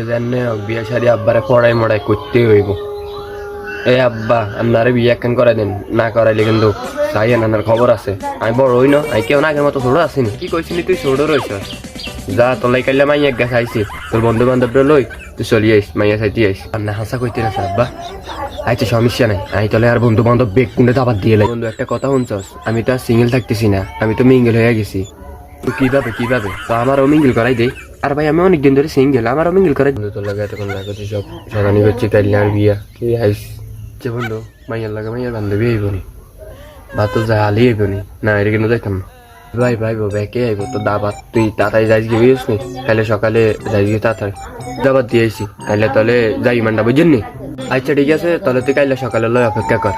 জানে বিয়া শাড়ি আব্বারে পড়াই মড়াই করতে হইব। এই আব্বা আপনারে বিয়ে একখান করে দেন, না করাইলে কিন্তু চাই নানার খবর আছে। আমি বড় হই না, আমি কেউ না আগের মতো ছোট আসিনি। কি কইছিলি তুই ছোট রইছ? যা তোলাই কাইলে মাইয়া গা খাইছি, তোর বন্ধু বান্ধবরা লই তুই চলি আইস, মাইয়া চাইতে আইস। আর না হাসা কইতে না আব্বা, আচ্ছা সমস্যা নাই, আমি তাহলে আর বন্ধু বান্ধব বেগ কুন্ডে তো আবার দিয়ে লাই। বন্ধু একটা কথা শুনছস, আমি তো আর সিঙ্গেল থাকতেছি না, আমি তো মিঙ্গেল হয়ে গেছি। তো কিভাবে তো আমারও মিঙ্গেল করাই দে। আর ভাই আমি অনেকদিন ধরে সিঙ্গেল, আমারও মিঙ্গেল করাই। বন্ধু তোর লাগে এতক্ষণ লাগাচ্ছি সব সদানি করছি, কাইলে আর বিয়া কি আইস যে বন্ধু মাইয়ার লাগে মাইয়ার বান্ধবী আইব নি, বা তো যা আলি আইব নি, না এটা কিন্তু দেখতাম না। ভাই কে আইব তো দাবাত, তুই তাড়াতাড়ি যাইস গিয়েছিস নি, কাইলে সকালে যাইস গিয়ে তাড়াতাড়ি দাবাত দিয়েছি, কাইলে তাহলে যাই মান্ডা বুঝছেন নি। আচ্ছা ঠিক আছে, তাহলে তুই কাইলে সকালে লয় অপেক্ষা কর।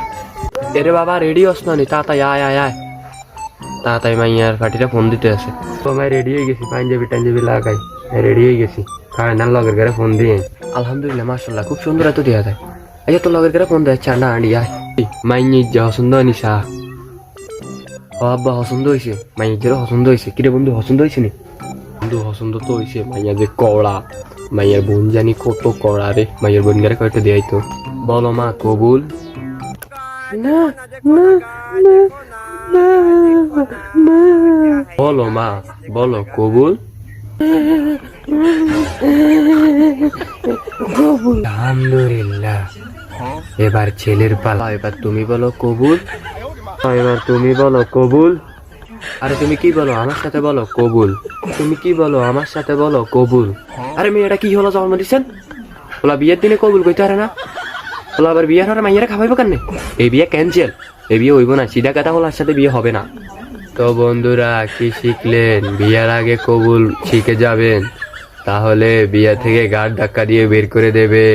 এরে বাবা রেডি হস না নি, তাড়াতাড়ি আয় তাড়াতাড়ি মাইয়ার পার্টিটা ফোন দিতে আছে। তো আমি রেডি হয়ে গেছি, পাঞ্জাবি টাঞ্জাবি লাগাই রেডি হয়ে গেছি। কারণ লগের ঘরে ফোন দিয়ে আলহামদুলিল্লাহ মাশাআল্লাহ খুব সুন্দর এত দেওয়া যায়। আচ্ছা তোর লগের ঘরে ফোন দেয় চা না আনি আয় মাইনি যা পছন্দ হয়নি চা। ও আব্বা পছন্দ হয়েছে, মাইয়ের পছন্দ হয়েছে। কিরে বন্ধু পছন্দ হয়েছে নি? বন্ধু পছন্দ তো হয়েছে, মাইয়া যে কড়া, মাইয়ের বোন জানি কত কড়া রে। মাইয়ের বোন গারে কয়টা দেয় তো। বলো মা কবুল? না না না না না। বলো মা বলো কবুল? আলহামদুলিল্লাহ, এবার ছেলের পালা, এবার তুমি বলো কবুল। এবার তুমি বলো কবুল। আরে তুমি কি বলো আমার সাথে বলো কবুল। তুমি কি বলো আমার সাথে বলো কবুল। আরে মেয়েটা কি হলো জন্ম দিচ্ছেন? ওলা বিয়ের দিনে কবুল কইতে পারে না, ওলা আবার বিয়ের হরে মাইয়ারা খাওয়াইবো কেন? এই বিয়ে ক্যান্সেল, এই বিয়ে হইব না, সিধা কথা হলো আর সাথে বিয়ে হবে না। তো বন্ধুরা কি শিখলেন? বিয়ের আগে কবুল শিখে যাবেন, তাহলে বিয়ে থেকে গাড় ধাক্কা দিয়ে বের করে দেবে।